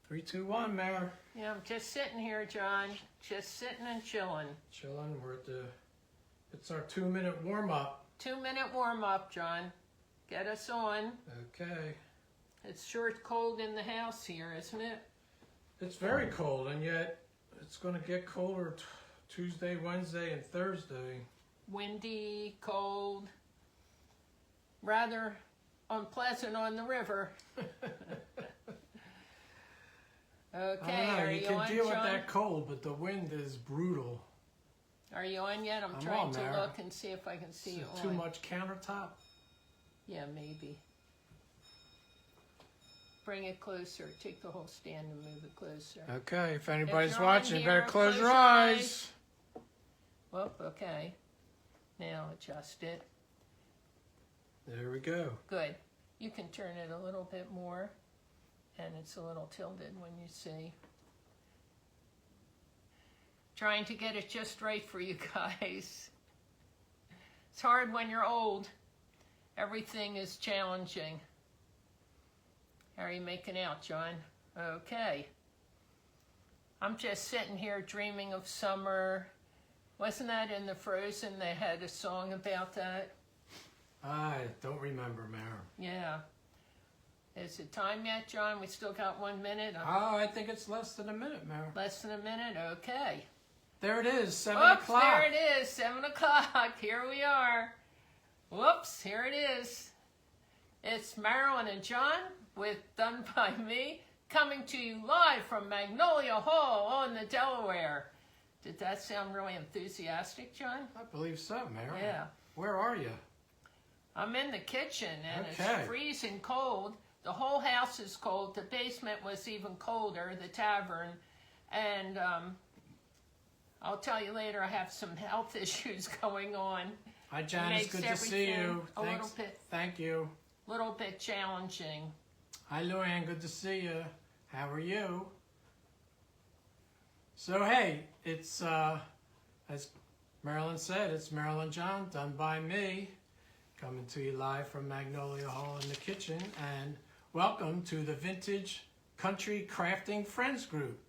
3, 2, 1, Mayor. Yeah, I'm just sitting here, John. Just sitting and chilling. Chilling. We're at it's our 2-minute warm-up. 2-minute warm-up, John. Get us on. Okay. It's sure cold in the house here, isn't it? It's very cold, and yet it's going to get colder Tuesday, Wednesday, and Thursday. Windy, cold, rather unpleasant on the river. Okay, are you can on, deal with John? that cold, but the wind is brutal. Are you on yet? I'm trying to look and see if I can see you on. Too much countertop? Yeah, maybe. Bring it closer. Take the whole stand and move it closer. Okay, if anybody's you're on watching, here, better close your eyes. Whoop, okay. Now adjust it. There we go. Good. You can turn it a little bit more, and it's a little tilted when you see. Trying to get it just right for you guys. It's hard when you're old. Everything is challenging. How are you making out, John? Okay. I'm just sitting here dreaming of summer. Wasn't that in the Frozen? They had a song about that. I don't remember, Mayor. Yeah. Is it time yet, John? We still got 1 minute. Oh, I think it's less than a minute, Mayor. Less than a minute? Okay. There it is, 7 Oops, o'clock. there it is, 7 o'clock. Here we are. Whoops, here it is. It's Marilyn and John with Done By Me, coming to you live from Magnolia Hall on the Delaware. Did that sound really enthusiastic, John? I believe so, Mayor. Yeah. Where are you? I'm in the kitchen, and Okay. It's freezing cold. The whole house is cold. The basement was even colder, the tavern. And I'll tell you later, I have some health issues going on. Hi, Janice. Good to see you. Little bit, Thank you. little bit challenging. Hi, Luann. Good to see you. How are you? So, hey, it's, as Marilyn said, it's Marilyn John, Done By Me, coming to you live from Magnolia Hall in the kitchen. And welcome to the Vintage Country Crafting Friends Group.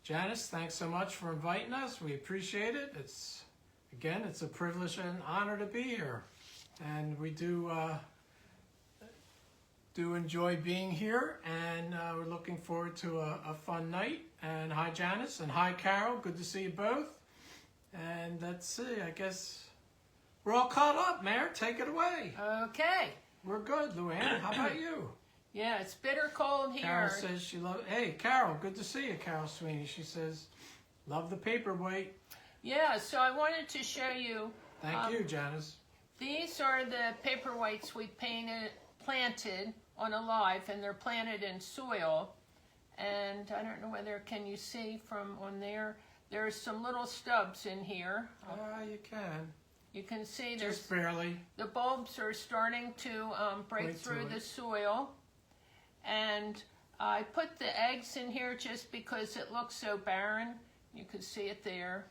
Janice, thanks so much for inviting us. We appreciate it. It's a privilege and honor to be here. And we do enjoy being here, and we're looking forward to a fun night. And hi, Janice, and hi, Carol. Good to see you both. And let's see, I guess we're all caught up, Mayor. Take it away. Okay. We're good, Luann. How about you? Yeah, it's bitter cold here. Carol says she loves. Hey, Carol, good to see you, Carol Sweeney. She says, love the paperweight. Yeah, so I wanted to show you. Thank you, Janice. These are the paperweights we planted on a live, and they're planted in soil. And I don't know whether, can you see from on there? There's some little stubs in here. You can. You can see there's Just barely. the bulbs are starting to break through the soil. And I put the eggs in here just because it looks so barren. You can see it there.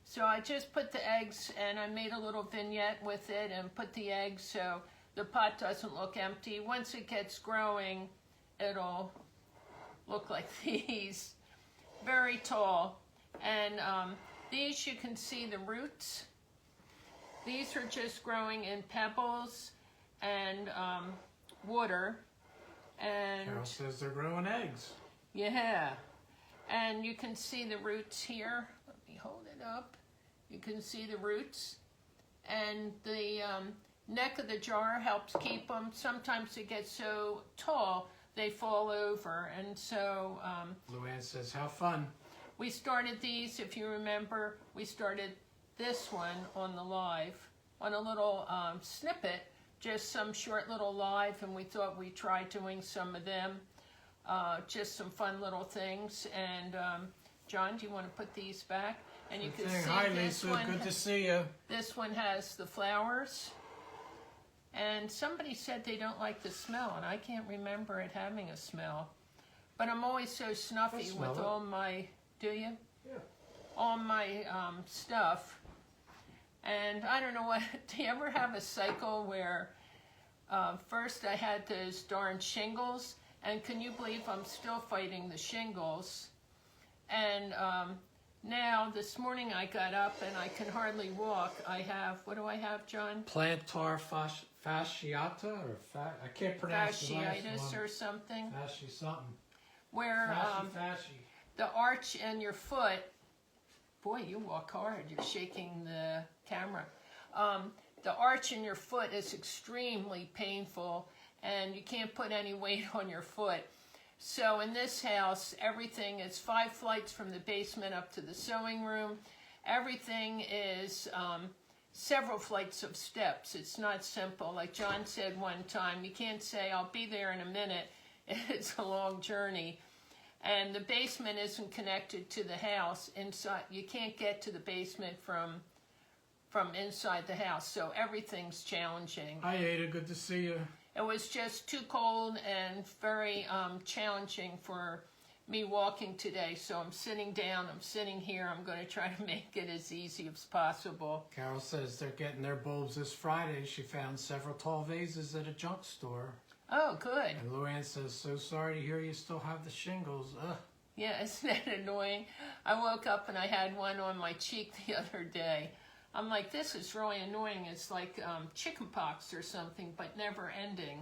So I just put the eggs, and I made a little vignette with it and put the eggs so the pot doesn't look empty. Once it gets growing, it'll look like these, very tall. And these, you can see the roots. These are just growing in pebbles and water. And Carol says they're growing eggs. yeah, and you can see the roots here. Let me hold it up. You can see the roots, and the neck of the jar helps keep them. Sometimes they get so tall they fall over, and so Luann says, how fun. we started these, if you remember, we started this one on the live, on a little snippet, just some short little live, and we thought we'd try doing some of them, just some fun little things. And John, do you want to put these back? And you can see Hi, this Lisa. one. Good to see you. This one has the flowers. And somebody said they don't like the smell, and I can't remember it having a smell. But I'm always so snuffy with all my, do you? Yeah. All my stuff. And I don't know what, do you ever have a cycle where first I had those darn shingles, And can you believe I'm still fighting the shingles? And now, this morning I got up and I can hardly walk. I have, what do I have, John? Plantar fasciata, or I can't pronounce the last Fasciitis one. or something. Fasci something. Where Fasci. the arch in your foot, boy, you walk hard. You're shaking the camera. The arch in your foot is extremely painful, and you can't put any weight on your foot. So in this house, everything is 5 flights from the basement up to the sewing room. Everything is several flights of steps. It's not simple. Like John said one time, you can't say, I'll be there in a minute. It's a long journey. And the basement isn't connected to the house. Inside, you can't get to the basement from inside the house. So everything's challenging. Hi, Ada. Good to see you. It was just too cold and very challenging for me walking today. So I'm sitting down, I'm sitting here. I'm going to try to make it as easy as possible. Carol says they're getting their bulbs this Friday. She found several tall vases at a junk store. Oh, good. And Luann says, so sorry to hear you still have the shingles. Ugh. Yeah, isn't that annoying? I woke up and I had one on my cheek the other day. I'm like, this is really annoying. It's like chicken pox or something, but never ending.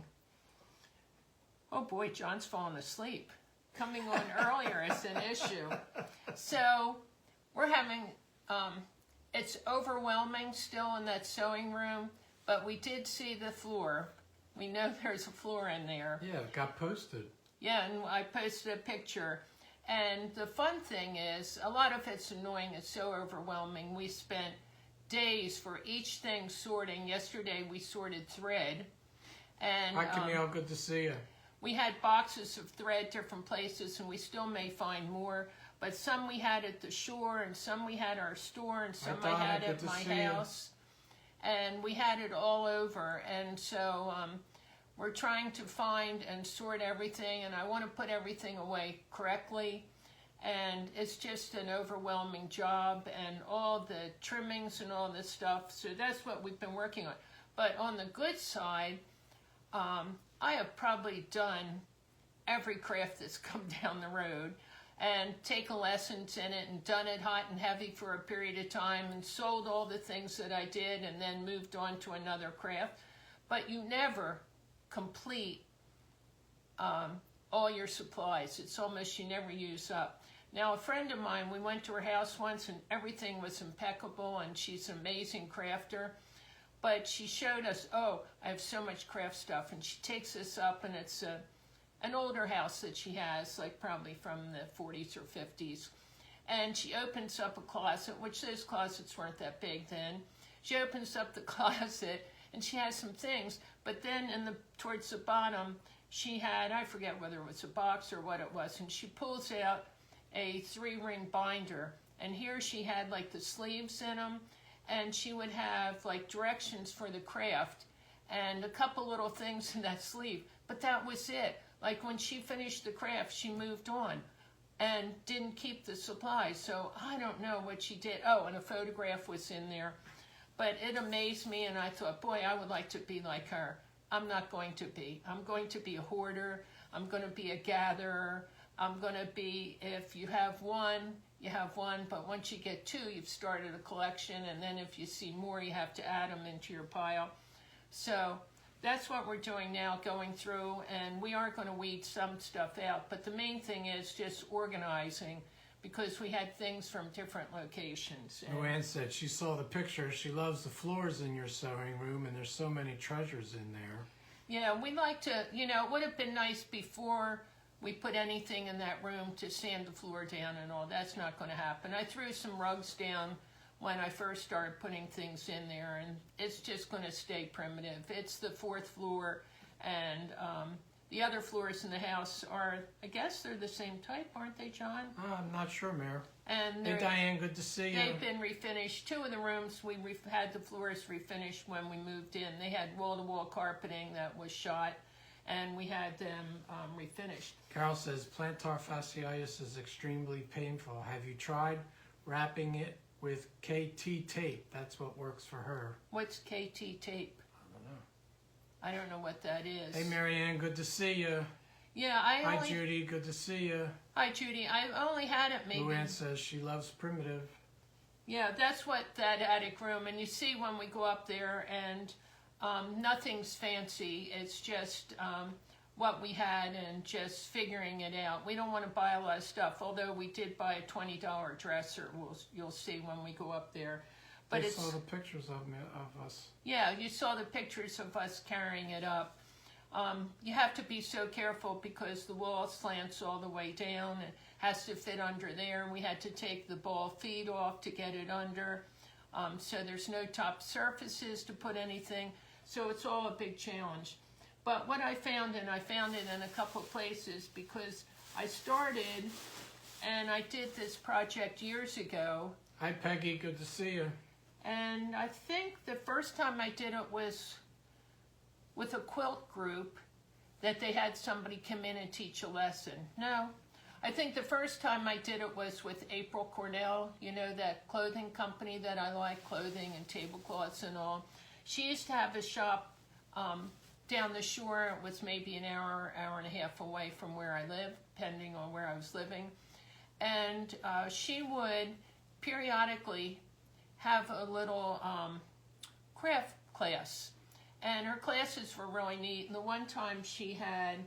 Oh boy, John's falling asleep. Coming on earlier is an issue. So we're having, it's overwhelming still in that sewing room, but we did see the floor. We know there's a floor in there. Yeah, it got posted. Yeah, and I posted a picture. And the fun thing is, a lot of it's annoying. It's so overwhelming. We spent days for each thing sorting. Yesterday we sorted thread. And Hi, Camille. Good to see you. we had boxes of thread different places, and we still may find more. But some we had at the shore, and some we had at our store, and some I had at my house. And we had it all over. And so we're trying to find and sort everything, and I want to put everything away correctly. And it's just an overwhelming job, and all the trimmings and all this stuff. So that's what we've been working on. But on the good side, I have probably done every craft that's come down the road, and taken lessons in it and done it hot and heavy for a period of time, and sold all the things that I did, and then moved on to another craft. But you never complete all your supplies. It's almost you never use up. Now, a friend of mine, we went to her house once and everything was impeccable, and she's an amazing crafter. But she showed us, oh, I have so much craft stuff, and she takes us up, and it's an older house that she has, like probably from the 40s or 50s. And she opens up a closet, which those closets weren't that big then. She opens up the closet, and she has some things, but then towards the bottom, she had, I forget whether it was a box or what it was, and she pulls out a 3-ring binder, and here she had like the sleeves in them, and she would have like directions for the craft and a couple little things in that sleeve, but that was it. Like when she finished the craft, she moved on and didn't keep the supplies. So I don't know what she did. Oh, and a photograph was in there. But it amazed me, and I thought, boy, I would like to be like her. I'm not going to be. I'm going to be a hoarder. I'm going to be a gatherer. I'm going to be, if you have one, you have one. But once you get 2, you've started a collection. And then if you see more, you have to add them into your pile. So that's what we're doing now, going through. And we are going to weed some stuff out. But the main thing is just organizing, because we had things from different locations. Luann said she saw the picture. She loves the floors in your sewing room, and there's so many treasures in there. Yeah, we like to, you know, it would have been nice before we put anything in that room to sand the floor down and all. That's not going to happen. I threw some rugs down when I first started putting things in there, and it's just going to stay primitive. It's the 4th floor, and the other floors in the house are, I guess they're the same type, aren't they, John? I'm not sure, Mayor. And hey, Diane, good to see you. They've been refinished. 2 of the rooms, we had the floors refinished when we moved in. They had wall-to-wall carpeting that was shot, and we had them refinished. Carol says plantar fasciitis is extremely painful. Have you tried wrapping it with KT tape? That's what works for her. What's KT tape? I don't know. I don't know what that is. Hey, Marianne, good to see you. Yeah, Hi, Judy. Good to see you. Hi, Judy. I only had it maybe. Luann says she loves primitive. Yeah, that's what that attic room, and you see when we go up there, and nothing's fancy. It's just what we had and just figuring it out. We don't want to buy a lot of stuff, although we did buy a $20 dresser. You'll see when we go up there. But I saw the pictures of us. Yeah, you saw the pictures of us carrying it up. You have to be so careful because the wall slants all the way down. It has to fit under there. We had to take the ball feet off to get it under. So there's no top surfaces to put anything. So it's all a big challenge. But what I found, and I found it in a couple places because I started and I did this project years ago. Hi, Peggy. Good to see you. And I think the first time I did it was with a quilt group that they had somebody come in and teach a lesson. No, I think the first time I did it was with April Cornell, you know, that clothing company that I like, clothing and tablecloths and all. She used to have a shop down the shore. It was maybe an hour and a half away from where I live, depending on where I was living. And she would periodically have a little craft class. And her classes were really neat. And the one time she had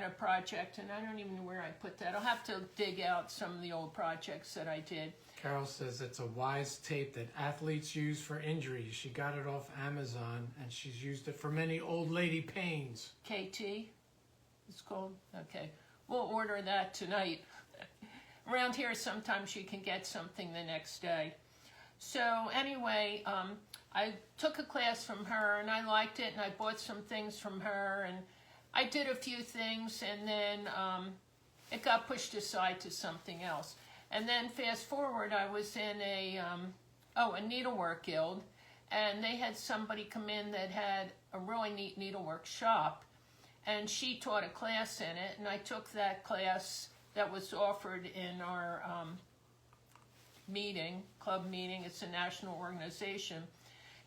a project, and I don't even know where I put that. I'll have to dig out some of the old projects that I did. Carol says it's a wise tape that athletes use for injuries. She got it off Amazon, and she's used it for many old lady pains. KT, it's called? Okay. We'll order that tonight. Around here, sometimes you can get something the next day. So anyway, I took a class from her and I liked it and I bought some things from her and I did a few things and then it got pushed aside to something else. And then fast forward, I was in a needlework guild and they had somebody come in that had a really neat needlework shop and she taught a class in it and I took that class that was offered in our club meeting. It's a national organization.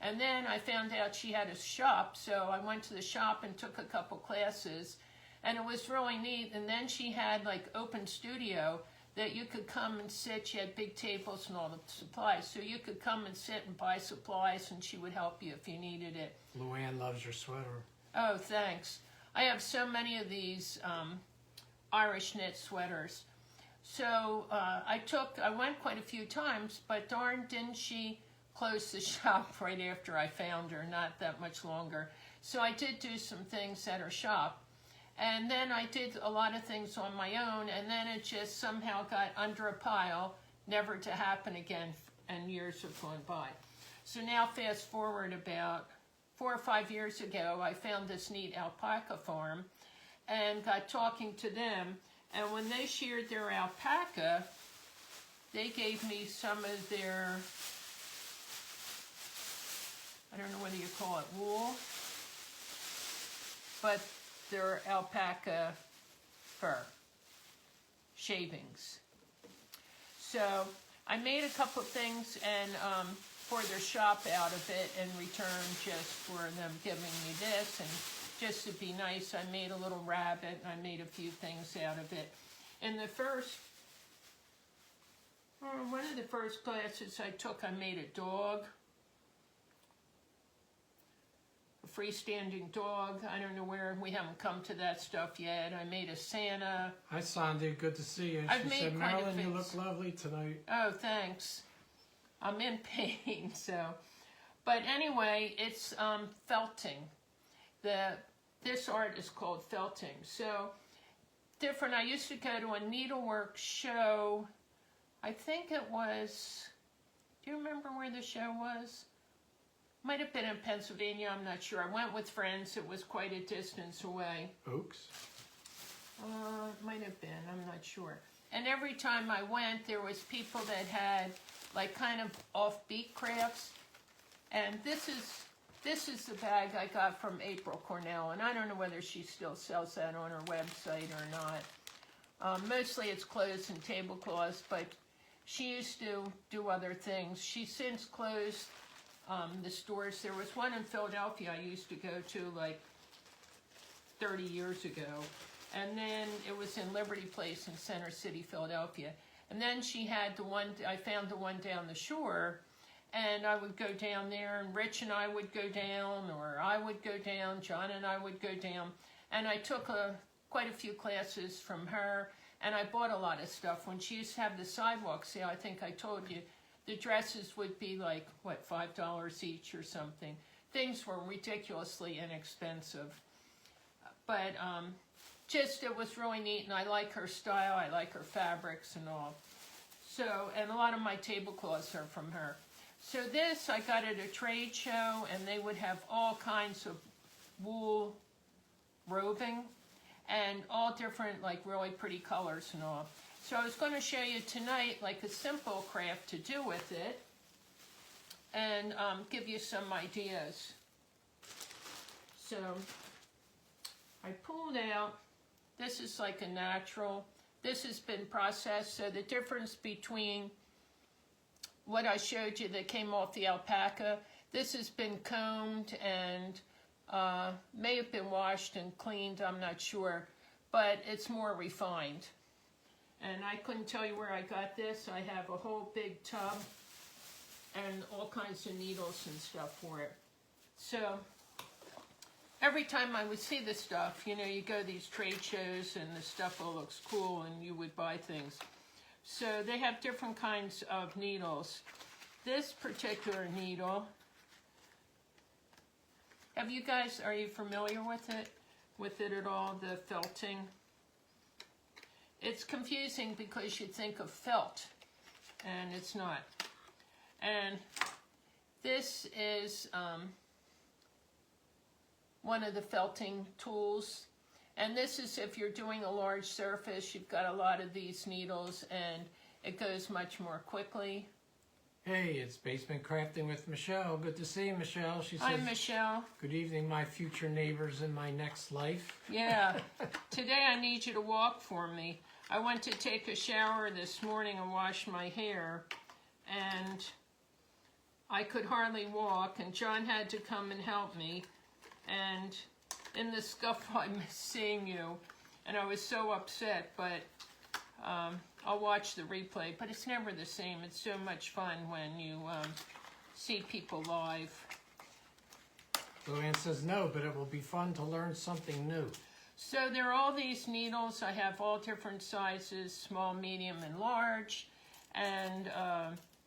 And then I found out she had a shop, so I went to the shop and took a couple classes, and it was really neat. And then she had like open studio that you could come and sit. She had big tables and all the supplies, so you could come and sit and buy supplies, and she would help you if you needed it. Luann loves your sweater. Oh, thanks. I have so many of these Irish knit sweaters. So I went quite a few times, but darn, didn't she close the shop right after I found her, not that much longer. So I did do some things at her shop. And then I did a lot of things on my own, and then it just somehow got under a pile, never to happen again, and years have gone by. So now fast forward about 4 or 5 years ago, I found this neat alpaca farm and got talking to them. And when they sheared their alpaca, they gave me some of their, I don't know whether you call it wool, but their alpaca fur shavings. So I made a couple of things and for their shop out of it in return just for them giving me this, and just to be nice, I made a little rabbit and I made a few things out of it. In the first, one of the first classes I took, I made a dog. A freestanding dog. I don't know where, we haven't come to that stuff yet. I made a Santa. Hi, Sandy. Good to see you. I've She made said, quite a Marilyn, you few. look lovely tonight. Oh, thanks. I'm in pain, so. But anyway, it's felting. This art is called felting. So, different. I used to go to a needlework show. I think it was, do you remember where the show was? Might have been in Pennsylvania, I'm not sure. I went with friends. It was quite a distance away. Oaks? Might have been, I'm not sure. And every time I went, there was people that had like kind of offbeat crafts. And this is the bag I got from April Cornell, and I don't know whether she still sells that on her website or not. Mostly it's clothes and tablecloths, but she used to do other things. She's since closed the stores. There was one in Philadelphia I used to go to like 30 years ago, And then it was in Liberty Place in Center City, Philadelphia. And then she had the one, I found the one down the shore, and I would go down there, and Rich and I would go down, or I would go down, John and I would go down. And I took quite a few classes from her, and I bought a lot of stuff. When she used to have the sidewalk sale, I think I told you, the dresses would be like, what, $5 each or something. Things were ridiculously inexpensive. But just, it was really neat, and I like her style, I like her fabrics and all. So, and a lot of my tablecloths are from her. So this, I got at a trade show, and they would have all kinds of wool roving, and all different, like, really pretty colors and all. So I was going to show you tonight, like, a simple craft to do with it, and give you some ideas. So I pulled out, this is like a natural, this has been processed, so the difference between what I showed you that came off the alpaca, this has been combed and may have been washed and cleaned, I'm not sure, but it's more refined. And I couldn't tell you where I got this. I have a whole big tub and all kinds of needles and stuff for it. So every time I would see this stuff, you know, you go to these trade shows and the stuff all looks cool and you would buy things. So they have different kinds of needles. This particular needle, are you familiar with it at all, the felting? It's confusing because you think of felt, and it's not. And this is one of the felting tools. And this is if you're doing a large surface, you've got a lot of these needles, and it goes much more quickly. Hey, it's Basement Crafting with Michelle. Good to see you, Michelle. She says, Hi, Michelle. good evening, my future neighbors in my next life. Yeah. Today I need you to walk for me. I went to take a shower this morning and wash my hair, and I could hardly walk, and John had to come and help me. And in the scuffle, I missed seeing you, and I was so upset, but I'll watch the replay. But it's never the same. It's so much fun when you see people live. Luann says no, but it will be fun to learn something new. So there are all these needles. I have all different sizes, small, medium, and large, and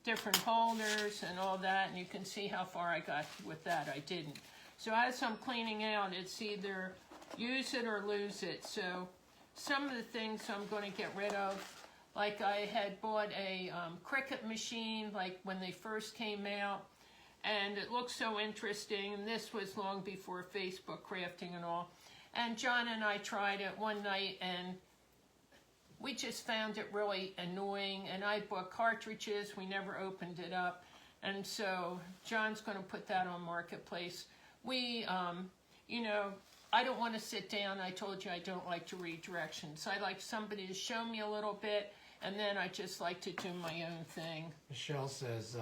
different holders and all that, and you can see how far I got with that. I didn't. So as I'm cleaning out, it's either use it or lose it. So some of the things I'm going to get rid of, like I had bought a Cricut machine, like when they first came out, and it looked so interesting, and this was long before Facebook crafting and all. And John and I tried it one night, and we just found it really annoying, and I bought cartridges. We never opened it up, and so John's going to put that on Marketplace. We, you know, I don't want to sit down. I told you I don't like to read directions. I like somebody to show me a little bit, and then I just like to do my own thing. Michelle says,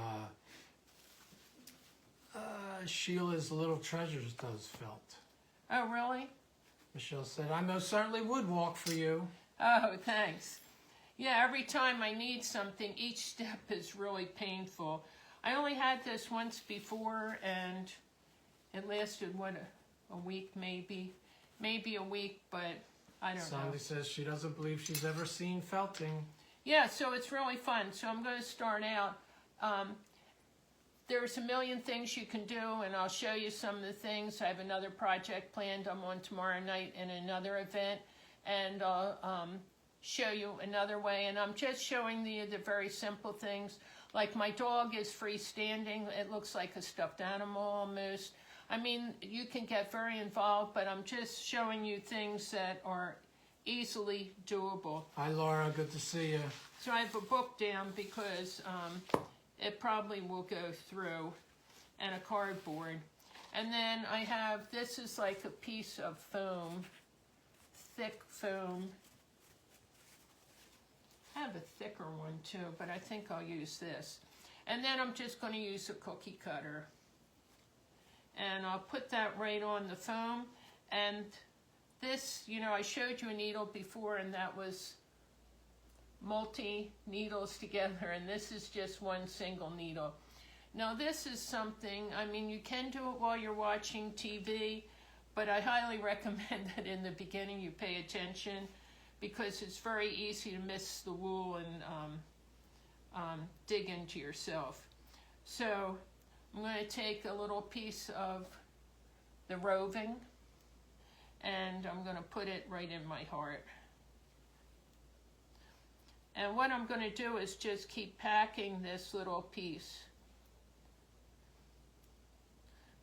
Sheila's Little Treasures does felt. Oh, really? Michelle said, I most certainly would walk for you. Oh, thanks. Yeah, every time I need something, each step is really painful. I only had this once before, and it lasted, what, a week maybe? Maybe a week, but I don't know. Sandy says she doesn't believe she's ever seen felting. Yeah, so it's really fun. So I'm going to start out. There's a million things you can do, and I'll show you some of the things. I have another project planned I'm on tomorrow night in another event, and I'll show you another way. And I'm just showing you the very simple things. Like my dog is freestanding. It looks like a stuffed animal almost. I mean, you can get very involved, but I'm just showing you things that are easily doable. Hi, Laura. Good to see you. So I have a book down because it probably will go through, and a cardboard. And then I have, this is like a piece of foam, thick foam. I have a thicker one too, but I think I'll use this. And then I'm just going to use a cookie cutter. And I'll put that right on the foam. And this, you know, I showed you a needle before, and that was multi needles together, and this is just one single needle. Now this is something, I mean, you can do it while you're watching TV, but I highly recommend that in the beginning you pay attention, because it's very easy to miss the wool and dig into yourself. So I'm going to take a little piece of the roving, and I'm going to put it right in my heart. And what I'm going to do is just keep packing this little piece,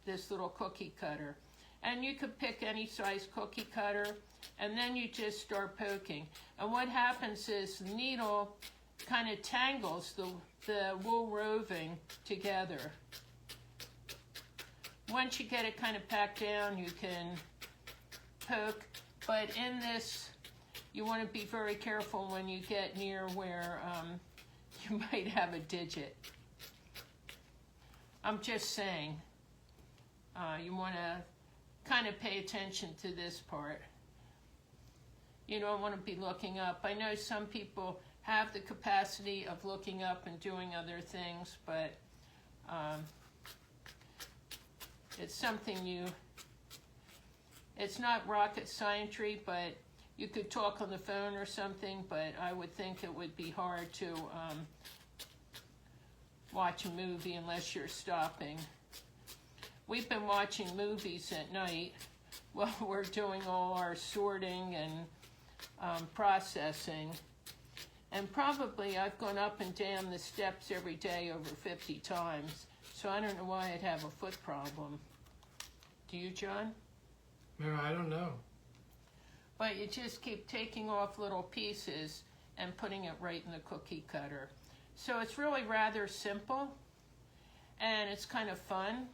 this little cookie cutter. And you could pick any size cookie cutter, and then you just start poking. And what happens is the needle kind of tangles the wool roving together. Once you get it kind of packed down, you can poke, but in this, you want to be very careful when you get near where you might have a digit. I'm just saying, you want to kind of pay attention to this part. You don't want to be looking up. I know some people have the capacity of looking up and doing other things, but it's something it's not rocket scientry, but you could talk on the phone or something, but I would think it would be hard to watch a movie unless you're stopping. We've been watching movies at night while we're doing all our sorting and processing. And probably I've gone up and down the steps every day over 50 times. So I don't know why I'd have a foot problem. Do you, John? No, I don't know. But you just keep taking off little pieces and putting it right in the cookie cutter. So it's really rather simple, and it's kind of fun.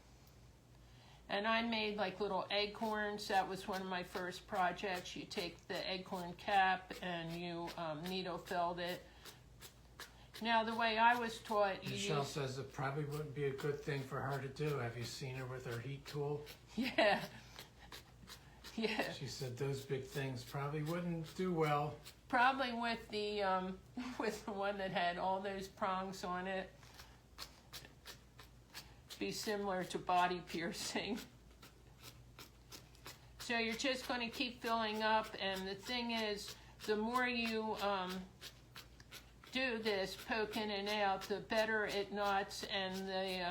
And I made like little acorns. That was one of my first projects. You take the acorn cap and you needle felled it. Now the way I was taught, Michelle says it probably wouldn't be a good thing for her to do. Have you seen her with her heat tool? Yeah. Yeah. She said those big things probably wouldn't do well. Probably with the one that had all those prongs on it. Be similar to body piercing. So you're just going to keep filling up, and the thing is, the more you do this, poke in and out, the better it knots and the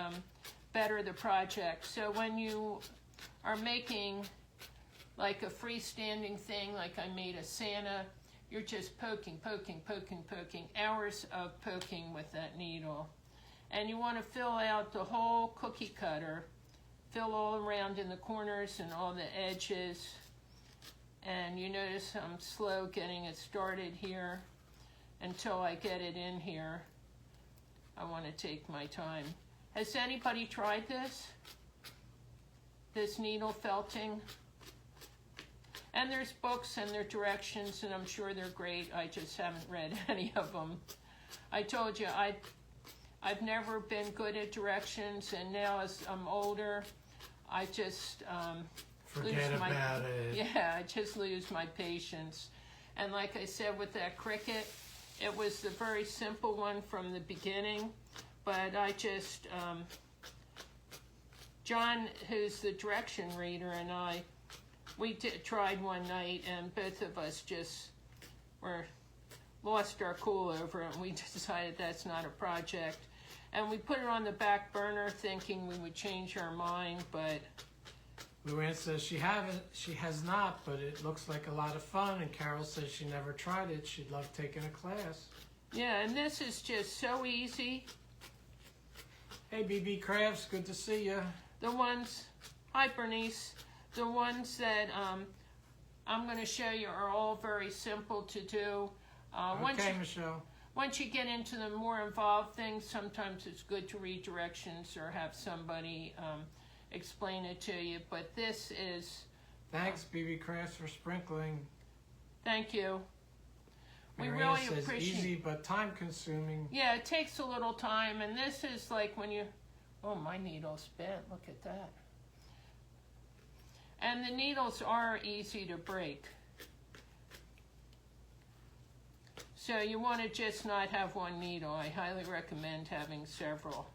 better the project. So when you are making like a freestanding thing, like I made a Santa, you're just poking, hours of poking with that needle. And you want to fill out the whole cookie cutter, fill all around in the corners and all the edges. And you notice I'm slow getting it started here until I get it in here. I want to take my time. Has anybody tried this? This needle felting? And there's books and their directions, and I'm sure they're great. I just haven't read any of them. I told you, I've never been good at directions, and now as I'm older, I just forget about it. Yeah, I just lose my patience. And like I said with that cricket, it was the very simple one from the beginning, but I just, John, who's the direction reader, and we tried one night, and both of us just lost our cool over it, and we decided that's not a project. And we put it on the back burner thinking we would change our mind, but... Luann says she has not, but it looks like a lot of fun, and Carol says she never tried it. She'd love taking a class. Yeah, and this is just so easy. Hey, BB Crafts, good to see you. The ones... Hi, Bernice. The ones that I'm going to show you are all very simple to do. Okay, Michelle. Once you get into the more involved things, sometimes it's good to read directions or have somebody explain it to you. But this is... Thanks, BB Crafts, for sprinkling. Thank you. We Maria really says appreciate... easy, but time-consuming. Yeah, it takes a little time, and this is like when you... Oh, my needle's bent. Look at that. And the needles are easy to break. So you want to just not have one needle. I highly recommend having several.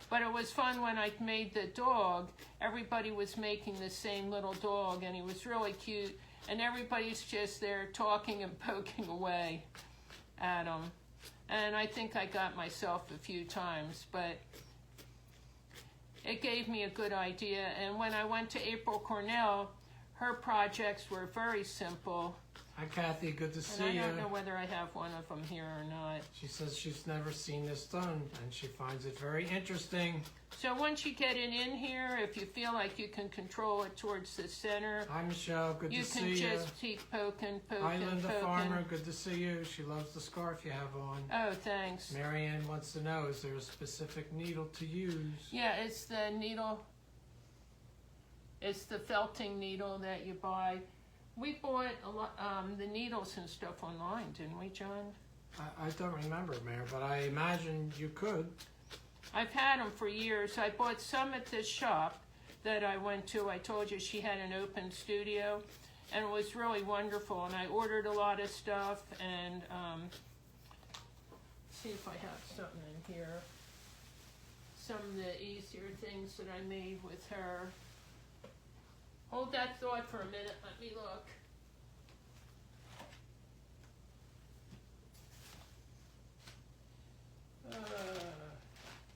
But it was fun when I made the dog. Everybody was making the same little dog, and he was really cute. And everybody's just there talking and poking away at him. And I think I got myself a few times, but it gave me a good idea. And when I went to April Cornell, her projects were very simple. Hi, Kathy. Good to see you. And I don't know whether I have one of them here or not. She says she's never seen this done, and she finds it very interesting. So once you get it in here, if you feel like you can control it towards the center, Hi, Michelle. Good to see you. You can just keep poking. Hi, Linda Farmer. Good to see you. She loves the scarf you have on. Oh, thanks. Marianne wants to know, is there a specific needle to use? Yeah, it's the needle. It's the felting needle that you buy. We bought a lot, the needles and stuff online, didn't we, John? I don't remember, Mayor, but I imagine you could. I've had them for years. I bought some at this shop that I went to. I told you she had an open studio, and it was really wonderful. And I ordered a lot of stuff, and see if I have something in here. Some of the easier things that I made with her. Hold that thought for a minute. Let me look.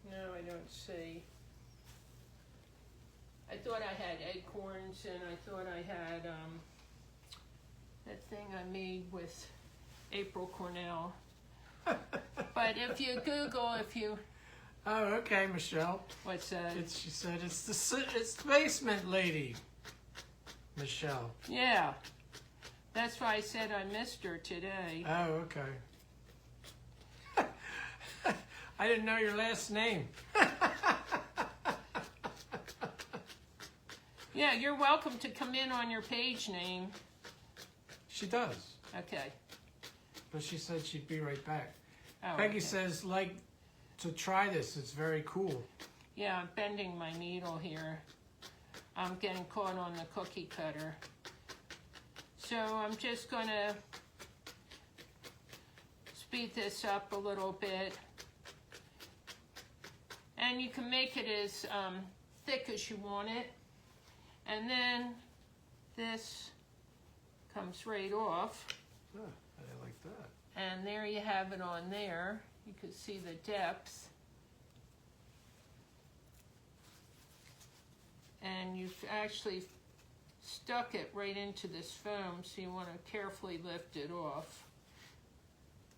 No, I don't see. I thought I had acorns, and I thought I had that thing I made with April Cornell. But if you Google, Oh, okay, Michelle. What's that? She said it's the basement lady, Michelle. Yeah, that's why I said I missed her today. Oh, okay. I didn't know your last name. Yeah, you're welcome to come in on your page name. She does. Okay. But she said she'd be right back. Oh, Peggy okay. says, like, to try this. It's very cool. Yeah, I'm bending my needle here. I'm getting caught on the cookie cutter. So I'm just going to speed this up a little bit. And you can make it as thick as you want it. And then this comes right off. Oh, I like that. And there you have it on there. You can see the depth. And you've actually stuck it right into this foam, so you want to carefully lift it off.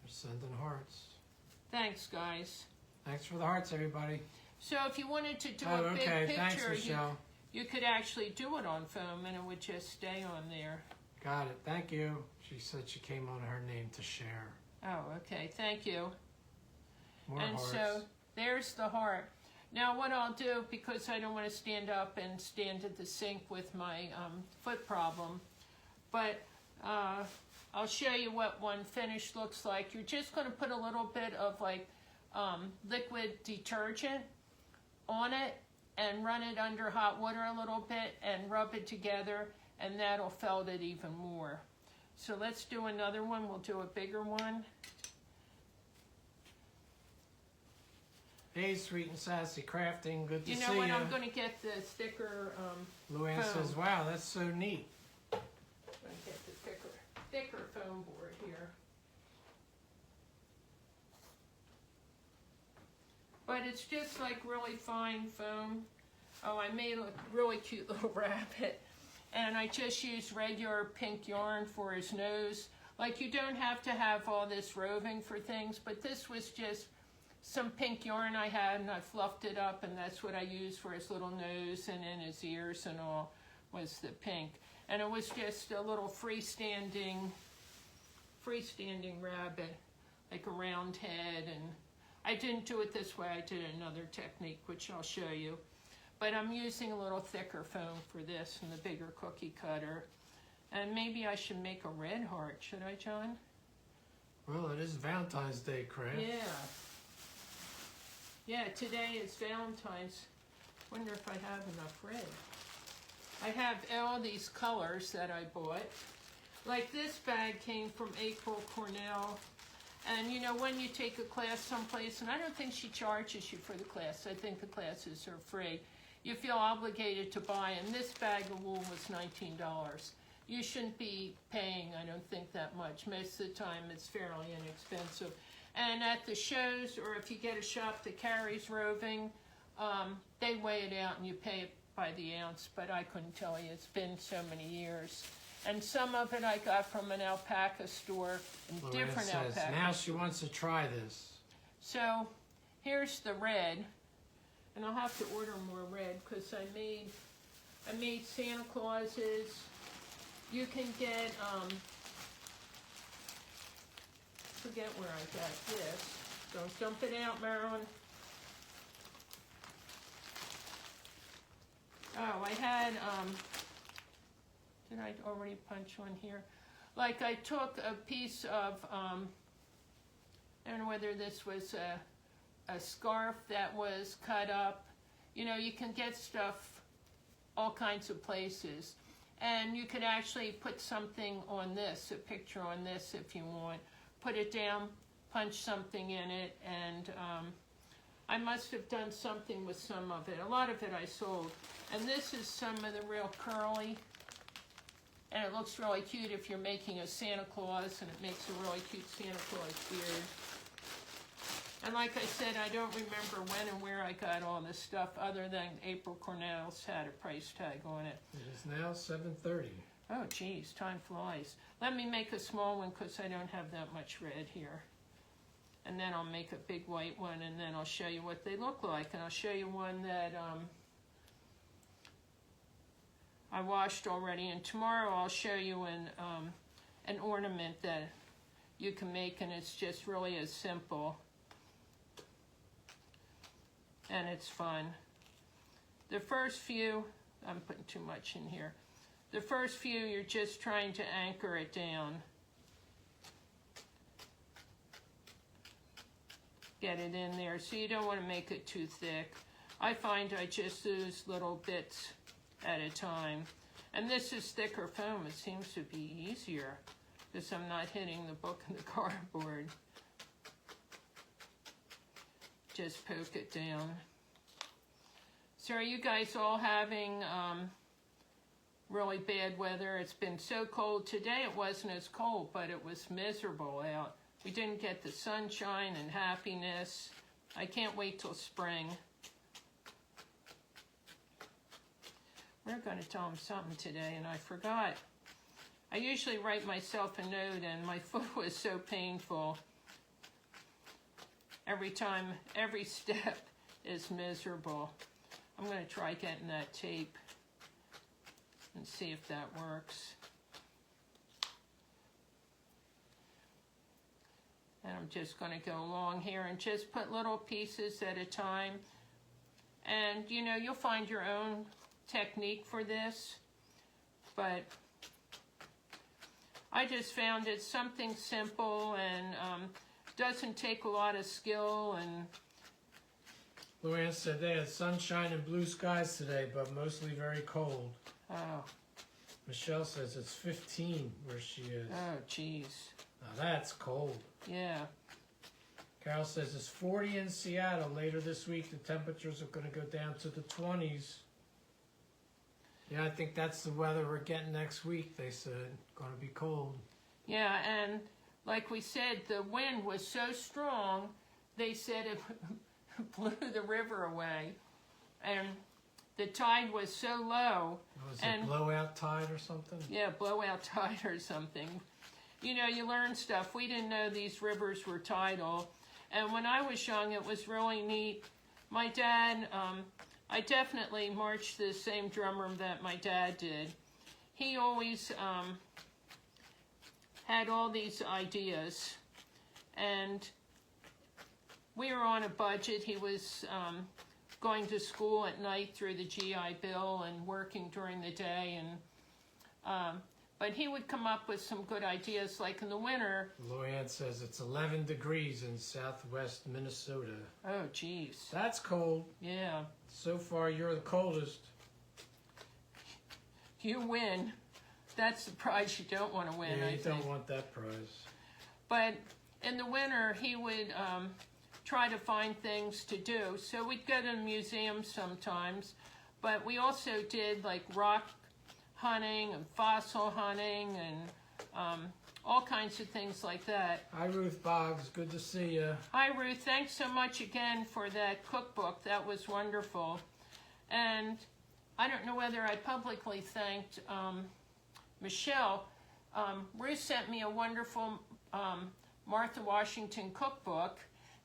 They're sending hearts. Thanks, guys. Thanks for the hearts, everybody. So if you wanted to do Oh, a big okay. Thanks, picture, Michelle. you could actually do it on foam, and it would just stay on there. Got it. Thank you. She said she came on her name to share. Oh, okay. Thank you. More And hearts. so there's the heart. Now what I'll do, because I don't want to stand up and stand at the sink with my foot problem, but I'll show you what one finished looks like. You're just going to put a little bit of like liquid detergent on it and run it under hot water a little bit and rub it together, and that'll felt it even more. So let's do another one. We'll do a bigger one. Hey, Sweet and Sassy Crafting. Good to see you. You know what? I'm going to get the thicker Luann foam. says, wow, that's so neat. I'm going to get the thicker foam board here. But it's just like really fine foam. Oh, I made a really cute little rabbit. And I just used regular pink yarn for his nose. Like, you don't have to have all this roving for things, but this was just some pink yarn I had, and I fluffed it up, and that's what I used for his little nose and in his ears and all, was the pink. And it was just a little freestanding rabbit, like a round head. And I didn't do it this way. I did another technique, which I'll show you. But I'm using a little thicker foam for this and the bigger cookie cutter. And maybe I should make a red heart, should I, John? Well, it is Valentine's Day, Craft. Yeah. Yeah, today is Valentine's. Wonder if I have enough red. I have all these colors that I bought. Like this bag came from April Cornell. And you know, when you take a class someplace, and I don't think she charges you for the class, I think the classes are free, you feel obligated to buy, and this bag of wool was $19. You shouldn't be paying, I don't think, that much. Most of the time it's fairly inexpensive. And at the shows, or if you get a shop that carries roving, they weigh it out and you pay it by the ounce, but I couldn't tell you, it's been so many years. And some of it I got from an alpaca store, and different alpacas. Now she wants to try this. So here's the red, and I'll have to order more red because I made Santa Clauses. You can get forget where I got this. Don't dump it out, Marilyn. Oh, I had did I already punch one here? Like I took a piece of, I don't know whether this was a scarf that was cut up. You know, you can get stuff all kinds of places. And you could actually put something on this, a picture on this if you want. Put it down, punch something in it, and I must have done something with some of it. A lot of it I sold. And this is some of the real curly. And it looks really cute if you're making a Santa Claus, and it makes a really cute Santa Claus beard. And like I said, I don't remember when and where I got all this stuff other than April Cornell's had a price tag on it. It is now 7:30. Oh, geez, time flies. Let me make a small one because I don't have that much red here. And then I'll make a big white one, and then I'll show you what they look like. And I'll show you one that I washed already, and tomorrow I'll show you an ornament that you can make, and it's just really as simple, and it's fun. The first few, I'm putting too much in here. The first few, you're just trying to anchor it down. Get it in there, so you don't want to make it too thick. I find I just use little bits at a time. And this is thicker foam. It seems to be easier because I'm not hitting the book in the cardboard. Just poke it down. So are you guys all having really bad weather? It's been so cold. Today it wasn't as cold, but it was miserable out. We didn't get the sunshine and happiness. I can't wait till spring. We're going to tell him something today, and I forgot. I usually write myself a note, and my foot was so painful. Every time, every step is miserable. I'm going to try getting that tape and see if that works. And I'm just going to go along here and just put little pieces at a time. And, you know, you'll find your own technique for this, but I just found it something simple and doesn't take a lot of skill. And Luann said they had sunshine and blue skies today, but mostly very cold. Oh. Michelle says it's 15 where she is. Oh, geez. Now that's cold. Yeah. Carol says it's 40 in Seattle. Later this week, the temperatures are going to go down to the 20s. Yeah, I think that's the weather we're getting next week, they said. Going to be cold. Yeah, and like we said, the wind was so strong, they said it blew the river away. And the tide was so low. Was it blowout tide or something? Yeah, blowout tide or something. You know, you learn stuff. We didn't know these rivers were tidal. And when I was young, it was really neat. My dad, I definitely marched the same drum room that my dad did. He always had all these ideas. And we were on a budget. He was going to school at night through the GI Bill and working during the day. And but he would come up with some good ideas, like in the winter. Luann says it's 11 degrees in southwest Minnesota. Oh, geez. That's cold. Yeah. So far, you're the coldest. you win, that's the prize you don't want to win, Yeah, I you think. don't want that prize. But in the winter, he would try to find things to do. So we'd go to museums sometimes, but we also did like rock hunting and fossil hunting and all kinds of things like that. Hi, Ruth Boggs. Good to see you. Hi, Ruth. Thanks so much again for that cookbook. That was wonderful. And I don't know whether I publicly thanked Michelle. Ruth sent me a wonderful Martha Washington cookbook.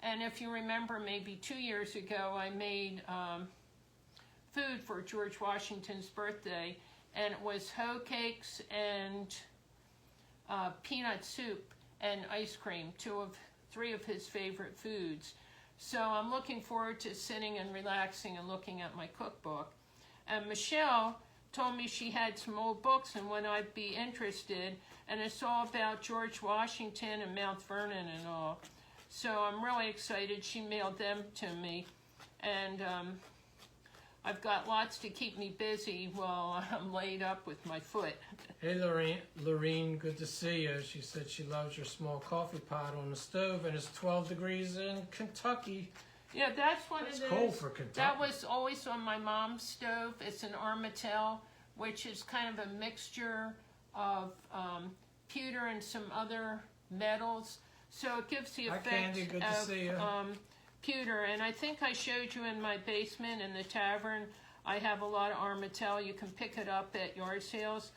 And if you remember, maybe 2 years ago, I made food for George Washington's birthday. And it was hoe cakes and peanut soup and ice cream, three of his favorite foods. So I'm looking forward to sitting and relaxing and looking at my cookbook. And Michelle told me she had some old books and when I'd be interested, and it's all about George Washington and Mount Vernon and all. So I'm really excited. She mailed them to me, and I've got lots to keep me busy while I'm laid up with my foot. Hey, Lorene, good to see you. She said she loves your small coffee pot on the stove, and it's 12 degrees in Kentucky. Yeah, that's what it is. It's cold for Kentucky. That was always on my mom's stove. It's an Armatel, which is kind of a mixture of pewter and some other metals. So it gives the Hi, effect Candy. Good to see you. pewter. And I think I showed you in my basement in the tavern, I have a lot of Armatel. You can pick it up at yard sales.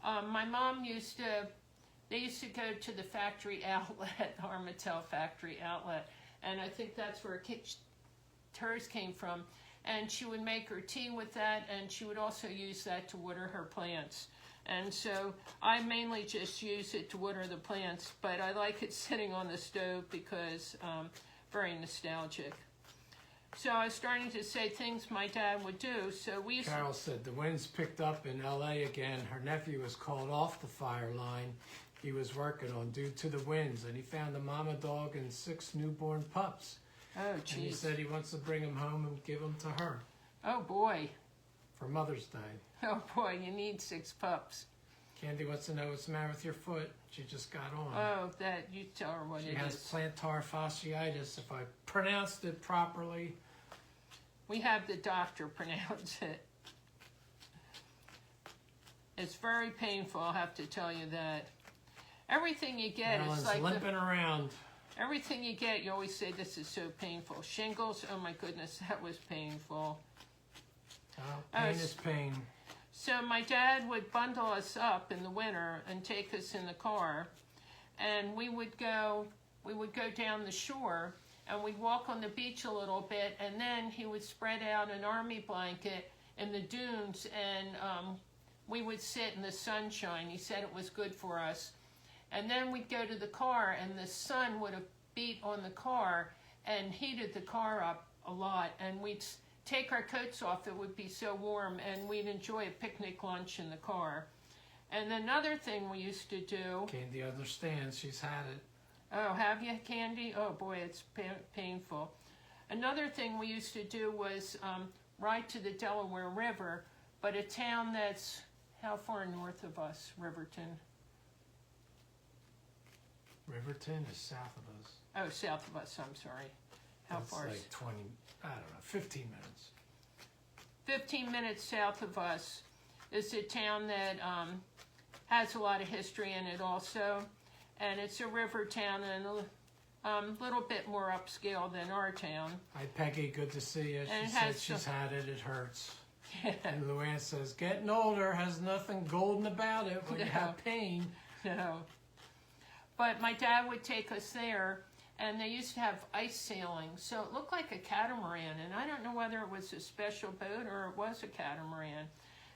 My mom they used to go to the factory outlet, Armatel factory outlet. And I think that's where hers came from. And she would make her tea with that, and she would also use that to water her plants. And so I mainly just use it to water the plants, but I like it sitting on the stove because very nostalgic. So I was starting to say things my dad would do. So we used Carol said the winds picked up in L.A. again. Her nephew was called off the fire line he was working on due to the winds, and he found a mama dog and 6 newborn pups. Oh, geez. And he said he wants to bring them home and give them to her Oh, boy. for Mother's Day. Oh, boy, you need 6 pups. Candy wants to know what's the matter with your foot. She just got on. Oh, that, you tell her what She it has is. plantar fasciitis, if I pronounced it properly. We have the doctor pronounce it. It's very painful, I'll have to tell you that. Everything you get Marilyn's is like limping around. everything you get, you always say this is so painful. Shingles, oh my goodness, that was painful. Oh, pain is pain. So my dad would bundle us up in the winter and take us in the car, and we would go down the shore, and we'd walk on the beach a little bit, and then he would spread out an army blanket in the dunes, and we would sit in the sunshine. He said it was good for us. And then we'd go to the car, and the sun would have beat on the car and heated the car up a lot, and we'd take our coats off. It would be so warm, and we'd enjoy a picnic lunch in the car. And another thing we used to do... Candy understands. She's had it. Oh, have you, Candy? Oh, boy, it's painful. Another thing we used to do was ride to the Delaware River, but a town that's... How far north of us, Riverton? Riverton is south of us. Oh, south of us, I'm sorry. How That's far? like 20, I don't know, 15 minutes. 15 minutes south of us is a town that has a lot of history in it also. And it's a river town and a little bit more upscale than our town. Hi, Peggy. Good to see you. And She it said has she's some- had it. It hurts. And Luann says, getting older has nothing golden about it when you have pain. No. But my dad would take us there, and they used to have ice sailing. So it looked like a catamaran, and I don't know whether it was a special boat or it was a catamaran.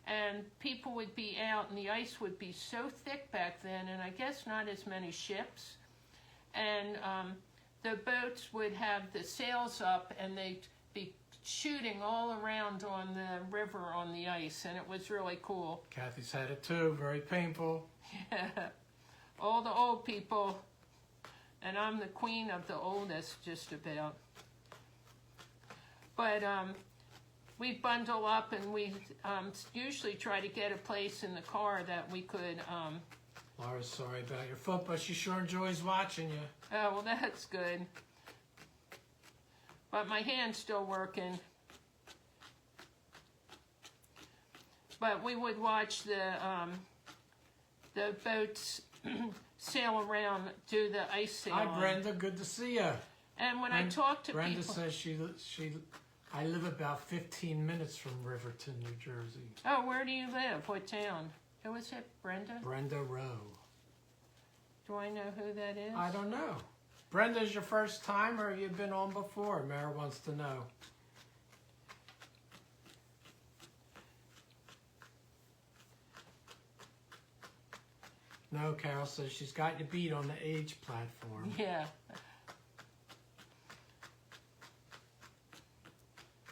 And people would be out, and the ice would be so thick back then, and I guess not as many ships. And the boats would have the sails up, and they'd be shooting all around on the river on the ice, and it was really cool. Kathy's had it too. Very painful. All the old people, and I'm the queen of the oldest, just about. But we bundle up, and we usually try to get a place in the car that we could. Laura's sorry about your foot, but she sure enjoys watching you. Oh, well, that's good. But my hand's still working. But we would watch the boats sail around, do the ice sailing. Hi, Brenda. Good to see you. And when I talk to Brenda people... says I live about 15 minutes from Riverton, New Jersey. Oh, where do you live? What town? Who is it? Brenda? Brenda Rowe. Do I know who that is? I don't know. Brenda's your first time, or you've been on before? Mara wants to know. No, Carol says she's got you beat on the age platform. Yeah.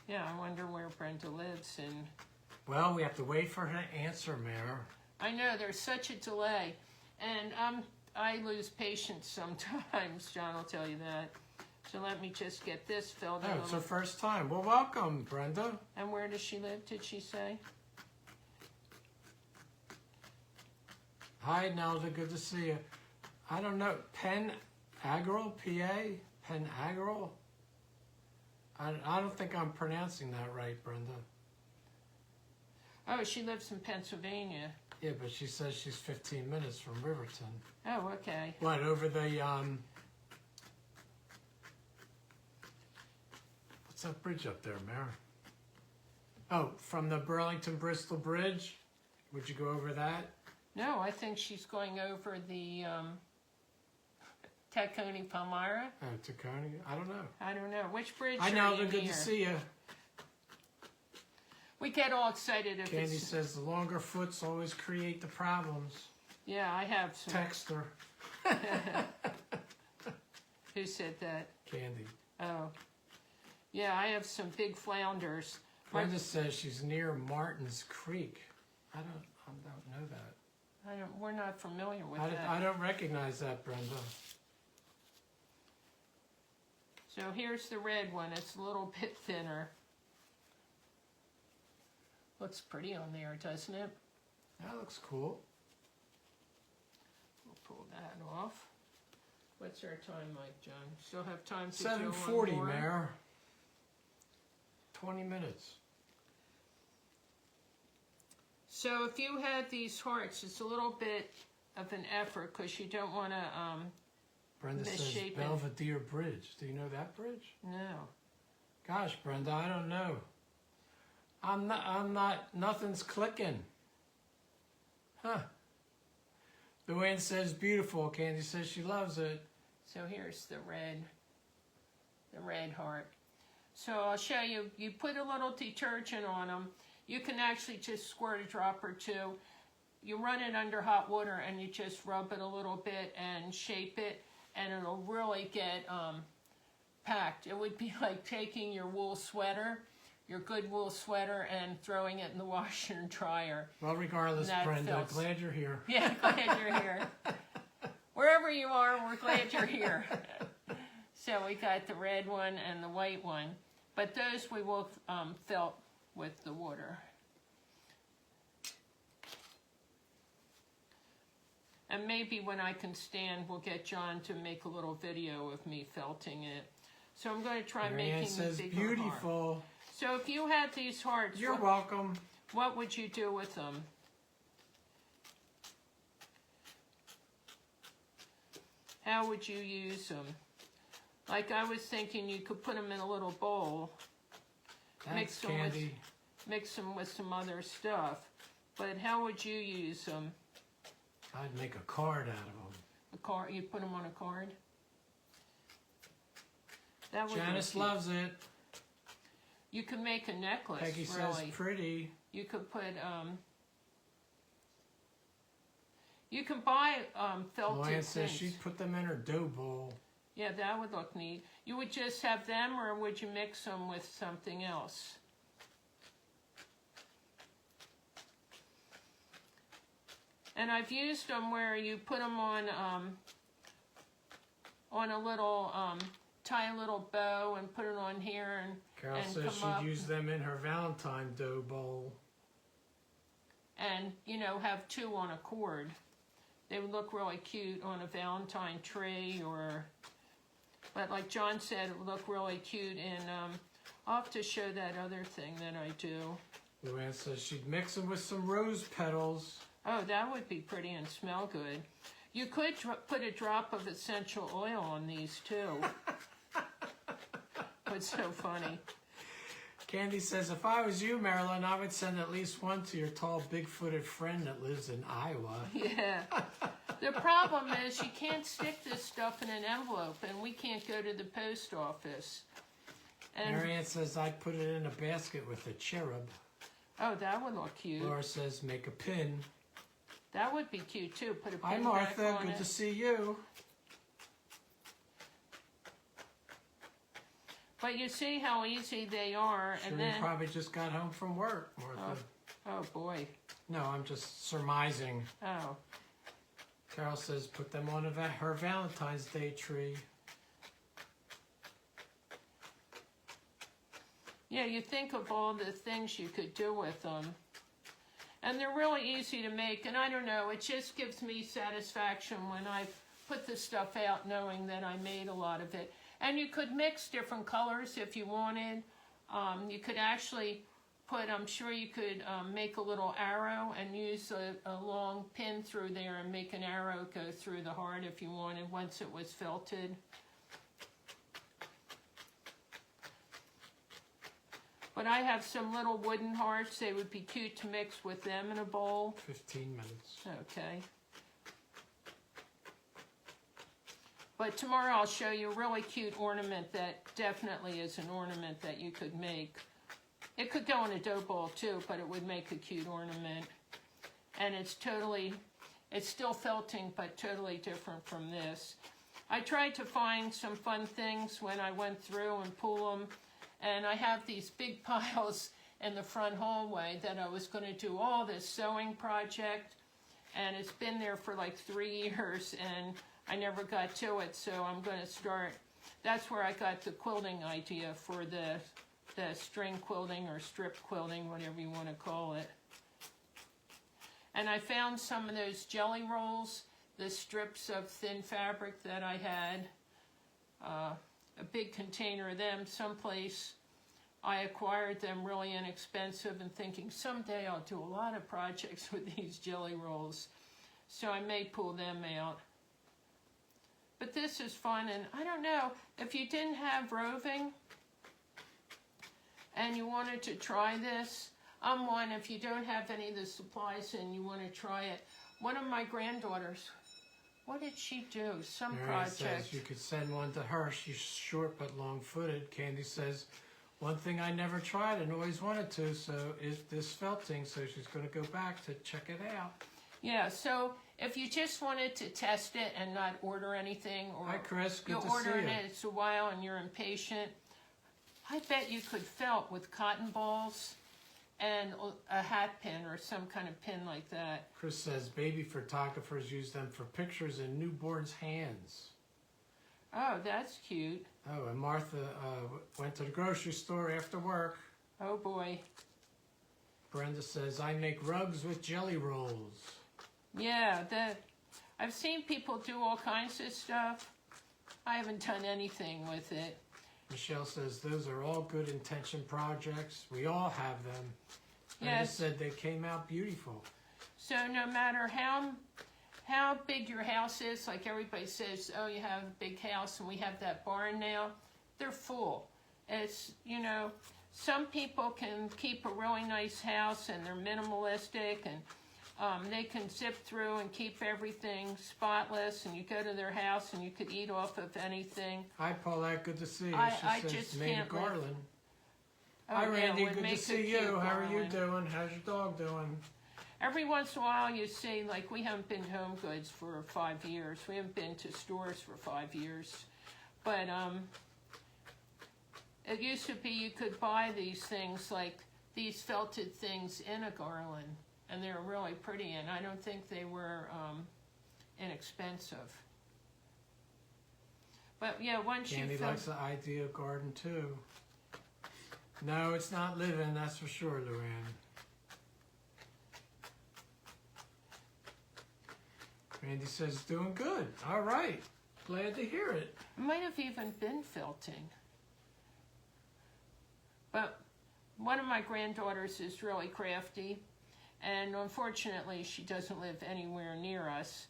Yeah, I wonder where Brenda lives. And well, we have to wait for her to answer, Mara. I know, there's such a delay. And I lose patience sometimes, John will tell you that. So let me just get this filled in. Oh, it's her first time. Well, welcome, Brenda. And where does she live, did she say? Hi, Nelda. Good to see you. I don't know. Penn Agral, PA? Penn Agral? I don't think I'm pronouncing that right, Brenda. Oh, she lives in Pennsylvania. Yeah, but she says she's 15 minutes from Riverton. Oh, okay. What, over the, what's that bridge up there, Mara? Oh, from the Burlington-Bristol Bridge? Would you go over that? No, I think she's going over the Tacony Palmyra. Oh, Tacony? I don't know. I don't know. Which bridge I are know, you they're good near? to see you. We get all excited if Candy it's... says the longer foots always create the problems. Yeah, I have some... Text her. Who said that? Candy. Oh. Yeah, I have some big flounders. Brenda says she's near Martin's Creek. I don't know that. We're not familiar with that. I don't recognize that, Brenda. So here's the red one. It's a little bit thinner. Looks pretty on there, doesn't it? That looks cool. We'll pull that off. What's our time like, John? Still have time to 7:40, show one more? Mare. 20 minutes. So if you had these hearts, it's a little bit of an effort because you don't want to Brenda says misshape it. Belvedere Bridge. Do you know that bridge? No. Gosh, Brenda, I don't know. I'm not, nothing's clicking. Huh. Luann says beautiful. Candy says she loves it. So here's the red heart. So I'll show you. You put a little detergent on them. You can actually just squirt a drop or two. You run it under hot water and you just rub it a little bit and shape it, and it'll really get packed. It would be like taking your wool sweater, your good wool sweater, and throwing it in the washer and dryer. Well, regardless, Brenda, glad you're here. Yeah, glad you're here. Wherever you are, we're glad you're here. So we got the red one and the white one, but those we will fill with the water. And maybe when I can stand, we'll get John to make a little video of me felting it. So I'm going to try Marianne making says the bigger beautiful. heart. So if you had these hearts, you're welcome. What would you do with them? How would you use them? Like I was thinking you could put them in a little bowl. That's candy. Mix them with some other stuff. But how would you use them? I'd make a card out of them. A card? You put them on a card? That would Janice loves it. You could make a necklace. Peggy says pretty. You could put you can buy felted Luann says things. she'd put them in her dough bowl. Yeah, that would look neat. You would just have them, or would you mix them with something else? And I've used them where you put them on a little tie a little bow and put it on here Carol and says come up. she'd use them in her Valentine dough bowl. And, you know, have two on a cord. They would look really cute on a Valentine tree, but like John said, it would look really cute in, I'll have to show that other thing that I do. Luann says she'd mix them with some rose petals. Oh, that would be pretty and smell good. You could put a drop of essential oil on these too. It's so funny. Candy says, if I was you, Marilyn, I would send at least one to your tall, big-footed friend that lives in Iowa. Yeah. The problem is you can't stick this stuff in an envelope, and we can't go to the post office. And Marianne says, I'd put it in a basket with a cherub. oh, that would look cute. Laura says, make a pin. That would be cute too. Put a pin Hi, Martha. back on Good it. to see you. But you see how easy they are, Sure, and you then probably just got home from work, Martha. oh boy, No, I'm just surmising. oh. Carol says, put them on her Valentine's Day tree. Yeah, you think of all the things you could do with them. And they're really easy to make, and I don't know, it just gives me satisfaction when I put the stuff out knowing that I made a lot of it. And you could mix different colors if you wanted. You could actually put, I'm sure you could make a little arrow and use a long pin through there and make an arrow go through the heart if you wanted once it was felted. But I have some little wooden hearts. They would be cute to mix with them in a bowl. 15 minutes. Okay. But tomorrow I'll show you a really cute ornament that definitely is an ornament that you could make. It could go in a dough bowl too, but it would make a cute ornament. And it's still felting, but totally different from this. I tried to find some fun things when I went through and pull them. And I have these big piles in the front hallway that I was going to do all this sewing project. And it's been there for like 3 years and I never got to it. So I'm going to start. That's where I got the quilting idea for the string quilting or strip quilting, whatever you want to call it. And I found some of those jelly rolls, the strips of thin fabric that I had. A big container of them someplace. I acquired them really inexpensive and thinking someday I'll do a lot of projects with these jelly rolls. So I may pull them out. But this is fun, and I don't know, if you didn't have roving and you wanted to try this, I'm one, if you don't have any of the supplies and you want to try it. One of my granddaughters, what did she do? Some Mary project. says you could send one to her. She's short but long-footed. Candy says, one thing I never tried and always wanted to, so is this felting, so she's going to go back to check it out. Yeah, so if you just wanted to test it and not order anything, or Hi, Chris. Good you're to see ordering you. it, it's a while and you're impatient, I bet you could felt with cotton balls and a hat pin or some kind of pin like that. Chris says baby photographers use them for pictures in newborns' hands. Oh, that's cute. Oh, and Martha went to the grocery store after work. Oh boy. Brenda says, I make rugs with jelly rolls. Yeah, I've seen people do all kinds of stuff. I haven't done anything with it. Michelle says, those are all good intention projects. We all have them. Brenda Yes. said they came out beautiful. So no matter how big your house is, like everybody says, oh, you have a big house and we have that barn now, they're full. It's, you know, some people can keep a really nice house and they're minimalistic and they can zip through and keep everything spotless, and you go to their house and you could eat off of anything. Hi, Paulette. Good to see you. I she says, just made can't a live. garland. Oh, Hi, yeah, Randy. would Good to make a see cute you. How are you garland. doing? How's your dog doing? Every once in a while you see, like, we haven't been to Home Goods for 5 years. We haven't been to stores for 5 years. But it used to be you could buy these things, like these felted things in a garland. And they were really pretty, and I don't think they were inexpensive. But yeah, once you Candy fill... likes the idea of garden too. No, it's not living, that's for sure, Luann. Randy says doing good. All right. Glad to hear it. Might have even been felting. But one of my granddaughters is really crafty, and unfortunately she doesn't live anywhere near us.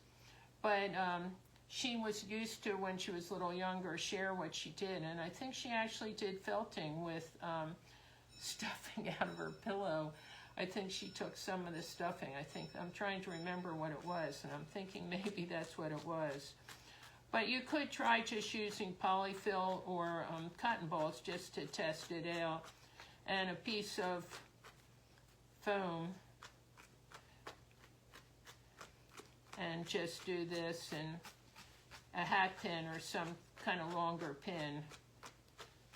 But she was used to, when she was a little younger, share what she did, and I think she actually did felting with stuffing out of her pillow. I think she took some of the stuffing. I'm trying to remember what it was, and I'm thinking maybe that's what it was. But you could try just using polyfill or cotton balls just to test it out. And a piece of foam. And just do this, and a hat pin or some kind of longer pin,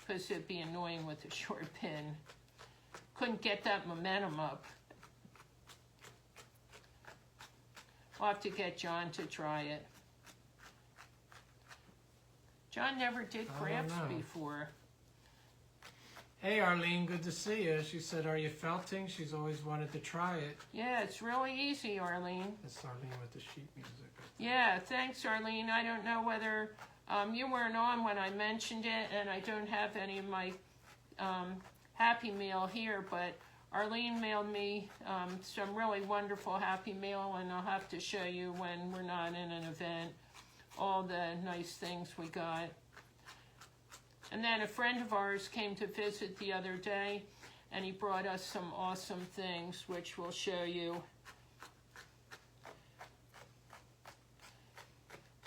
because it'd be annoying with a short pin. Couldn't get that momentum up. We'll have to get John to try it. John never did crafts before. Hey Arlene, good to see you. She said, are you felting? She's always wanted to try it. Yeah, it's really easy, Arlene. That's Arlene with the sheet music. Yeah, thanks, Arlene. I don't know whether you weren't on when I mentioned it, and I don't have any of my Happy Meal here, but Arlene mailed me some really wonderful Happy Meal, and I'll have to show you when we're not in an event all the nice things we got. And then a friend of ours came to visit the other day, and he brought us some awesome things, which we'll show you.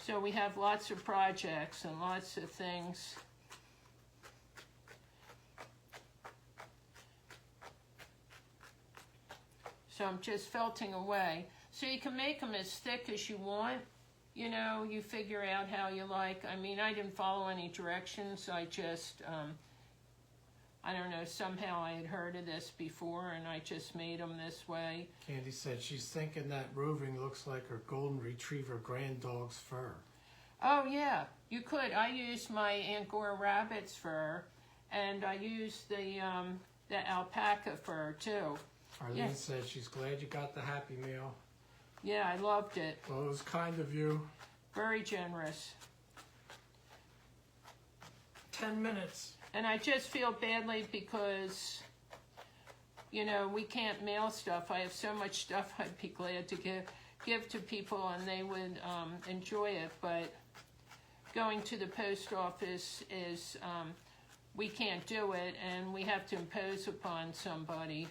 So we have lots of projects and lots of things. So I'm just felting away. So you can make them as thick as you want. You know, you figure out how you like. I mean, I didn't follow any directions. I just, I don't know, somehow I had heard of this before, and I just made them this way. Candy said she's thinking that roving looks like her golden retriever grand dog's fur. Oh, yeah, you could. I used my Angora rabbit's fur, and I used the alpaca fur, too. Arlene said she's glad you got the Happy Meal. Yeah, I loved it. Well, it was kind of you. Very generous. 10 minutes. And I just feel badly because, you know, we can't mail stuff. I have so much stuff I'd be glad to give to people, and they would enjoy it. But going to the post office is, we can't do it, and we have to impose upon somebody.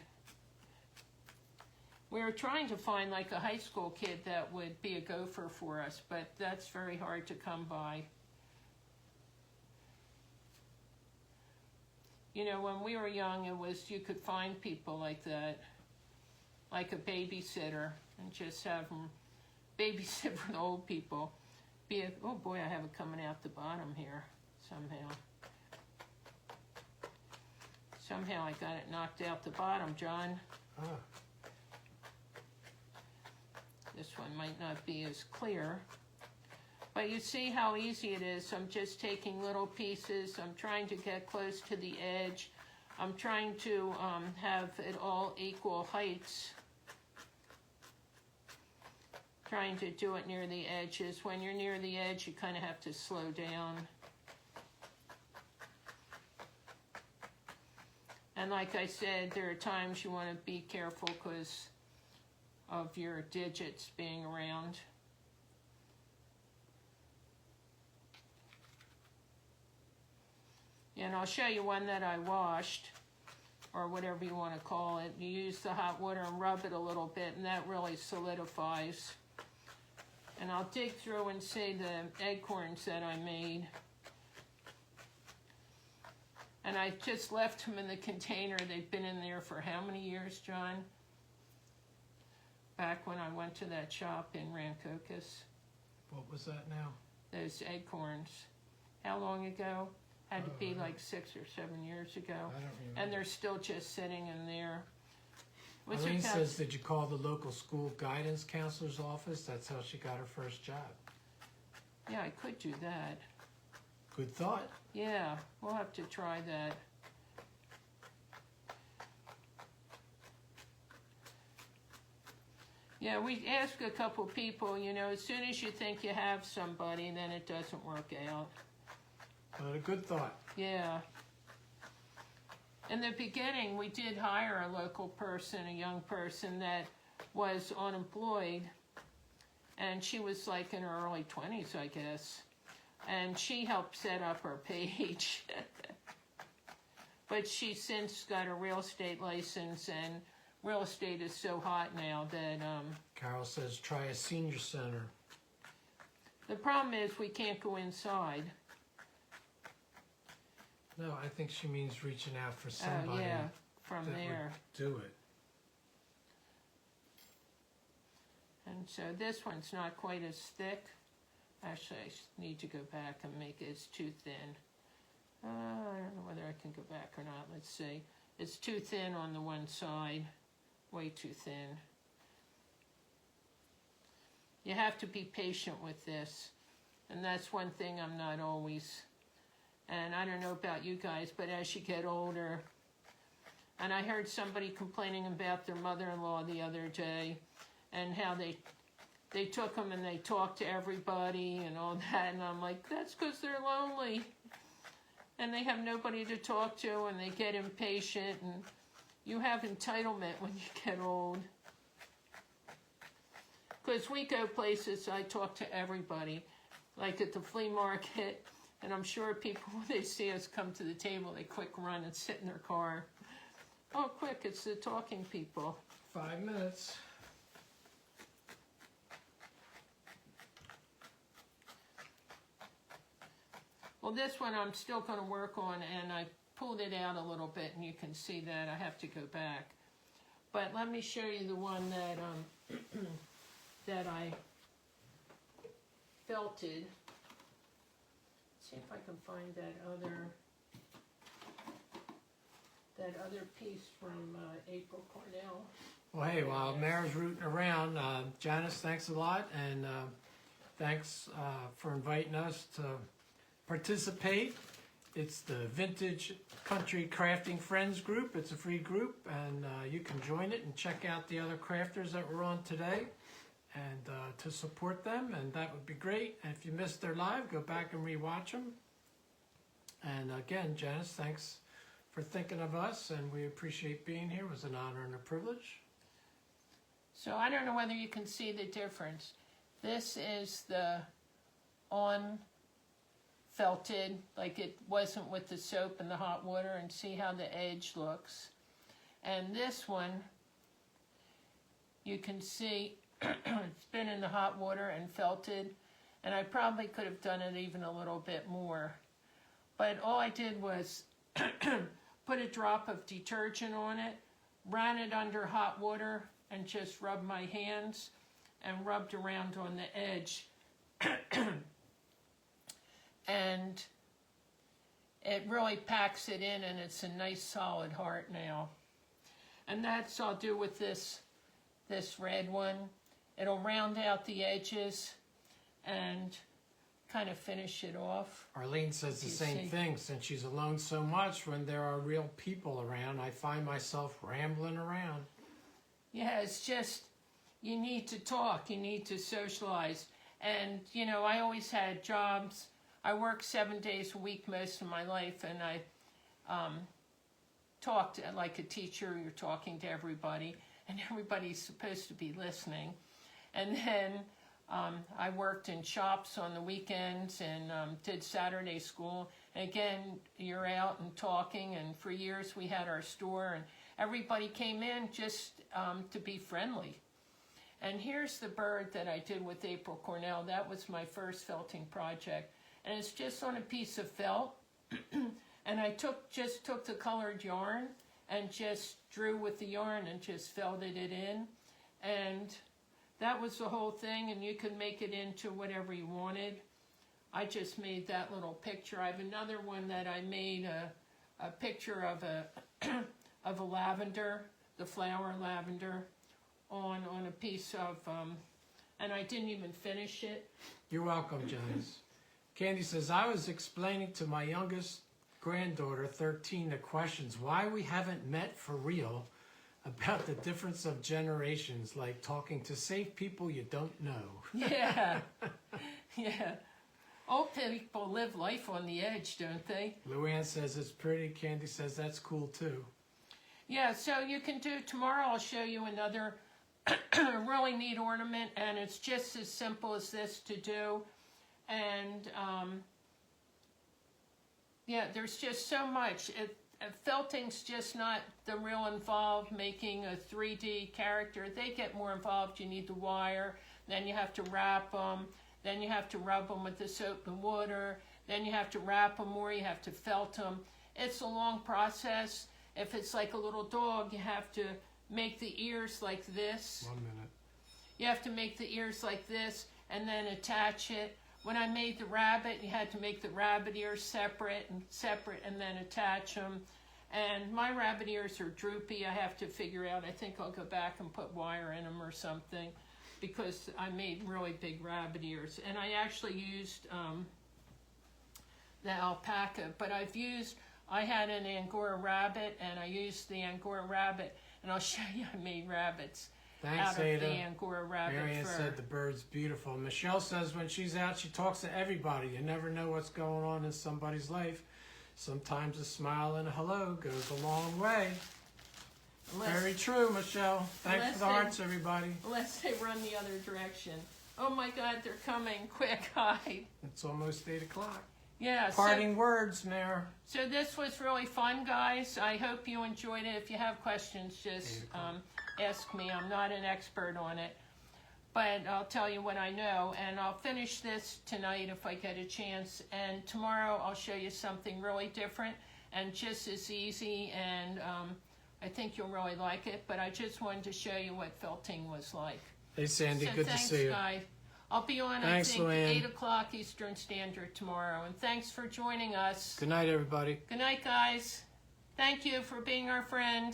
We were trying to find like a high school kid that would be a gopher for us, but that's very hard to come by. You know, when we were young, it was, you could find people like that, like a babysitter, and just have them babysit for the old people. Oh boy, I have it coming out the bottom here, somehow. Somehow I got it knocked out the bottom, John. Ah. This one might not be as clear. But you see how easy it is. I'm just taking little pieces. I'm trying to get close to the edge. I'm trying to have it all equal heights. Trying to do it near the edges. When you're near the edge, you kind of have to slow down. And like I said, there are times you want to be careful because of your digits being around. And I'll show you one that I washed, or whatever you want to call it. You use the hot water and rub it a little bit, and that really solidifies. And I'll dig through and see the acorns that I made. And I just left them in the container. They've been in there for how many years, John? Back when I went to that shop in Rancocas. What was that now? Those acorns. How long ago? Had to be like 6 or 7 years ago. I don't remember. And they're still just sitting in there. Arlene says, did you call the local school guidance counselor's office? That's how she got her first job. Yeah, I could do that. Good thought. Yeah, we'll have to try that. Yeah, we asked a couple people, you know, as soon as you think you have somebody, then it doesn't work out. But a good thought. Yeah. In the beginning, we did hire a local person, a young person that was unemployed, and she was like in her early 20s, I guess. And she helped set up her page. But she's since got a real estate license, and real estate is so hot now that... Carol says try a senior center. The problem is we can't go inside. No, I think she means reaching out for somebody yeah, from that there. would do it. And so this one's not quite as thick. Actually, I need to go back and make it, it's too thin. I don't know whether I can go back or not. Let's see. It's too thin on the one side. Way too thin. You have to be patient with this. And that's one thing I'm not always. And I don't know about you guys, but as you get older, and I heard somebody complaining about their mother-in-law the other day, and how they took them and they talked to everybody and all that, and I'm like, that's because they're lonely. And they have nobody to talk to, and they get impatient, and you have entitlement when you get old. Because we go places, I talk to everybody, like at the flea market, and I'm sure people, when they see us come to the table, they quick run and sit in their car. Oh, quick, it's the talking people. 5 minutes. Well, this one I'm still going to work on, and I pulled it out a little bit, and you can see that I have to go back. But let me show you the one that that I felted. See if I can find that other piece from April Cornell. Well, hey, while Mara's rooting around, Janice, thanks a lot, and thanks for inviting us to participate. It's the Vintage Country Crafting Friends group. It's a free group, and you can join it and check out the other crafters that were on today, and to support them, and that would be great. And if you missed their live, go back and rewatch them. And again, Janice, thanks for thinking of us, and we appreciate being here. It was an honor and a privilege. So I don't know whether you can see the difference. This is the on felted, like it wasn't with the soap and the hot water, and see how the edge looks. And this one, you can see it's been in the hot water and felted, and I probably could have done it even a little bit more. But all I did was put a drop of detergent on it, ran it under hot water, and just rubbed my hands and rubbed around on the edge. And it really packs it in, and it's a nice solid heart now. And that's I'll do with this red one. It'll round out the edges and kind of finish it off. Arlene says the same thing. Since she's alone so much, when there are real people around, I find myself rambling around. Yeah, it's just, you need to talk, you need to socialize. And, you know, I always had jobs. I worked 7 days a week most of my life, and I talked like a teacher. You're talking to everybody, and everybody's supposed to be listening. And then I worked in shops on the weekends and did Saturday school. And again, you're out and talking, and for years we had our store, and everybody came in just to be friendly. And here's the bird that I did with April Cornell. That was my first felting project. And it's just on a piece of felt. And I just took the colored yarn and just drew with the yarn and just felted it in. And that was the whole thing, and you could make it into whatever you wanted. I just made that little picture. I have another one that I made a picture of of a lavender, the flower lavender, on a piece of, and I didn't even finish it. You're welcome, Janice. Candy says, I was explaining to my youngest granddaughter, 13, the questions why we haven't met for real about the difference of generations, like talking to safe people you don't know. Yeah. Yeah. Old people live life on the edge, don't they? Luann says it's pretty. Candy says that's cool too. Yeah, so you can do, tomorrow I'll show you another really neat ornament, and it's just as simple as this to do. And yeah, there's just so much. Felting's just not the real involved, making a 3D character. They get more involved. You need the wire, then you have to wrap them, then you have to rub them with the soap and water, then you have to wrap them more, you have to felt them. It's a long process. If it's like a little dog, you have to make the ears like this. 1 minute. You have to make the ears like this and then attach it. When I made the rabbit, you had to make the rabbit ears separate and then attach them. And my rabbit ears are droopy. I have to figure out, I think I'll go back and put wire in them or something, because I made really big rabbit ears. And I actually used the alpaca, but I had an Angora rabbit, and I used the Angora rabbit, and I'll show you I made rabbits. Thanks, out of Ada. the Angora rabbit Marianne fur. said the bird's beautiful. Michelle says when she's out, she talks to everybody. You never know what's going on in somebody's life. Sometimes a smile and a hello goes a long way. Very true, Michelle. Thanks for the hearts, everybody. Unless they run the other direction. Oh my God, they're coming. Quick, hide. It's almost 8 o'clock. Yeah. Parting words, Mayor. So this was really fun, guys. I hope you enjoyed it. If you have questions, just ask me. I'm not an expert on it, but I'll tell you what I know. And I'll finish this tonight if I get a chance. And tomorrow I'll show you something really different and just as easy. And I think you'll really like it. But I just wanted to show you what felting was like. Hey, Sandy. So Good to see you. Guys. I'll be on, Thanks, I think, Luann. 8 o'clock Eastern Standard tomorrow. And thanks for joining us. Good night, everybody. Good night, guys. Thank you for being our friend.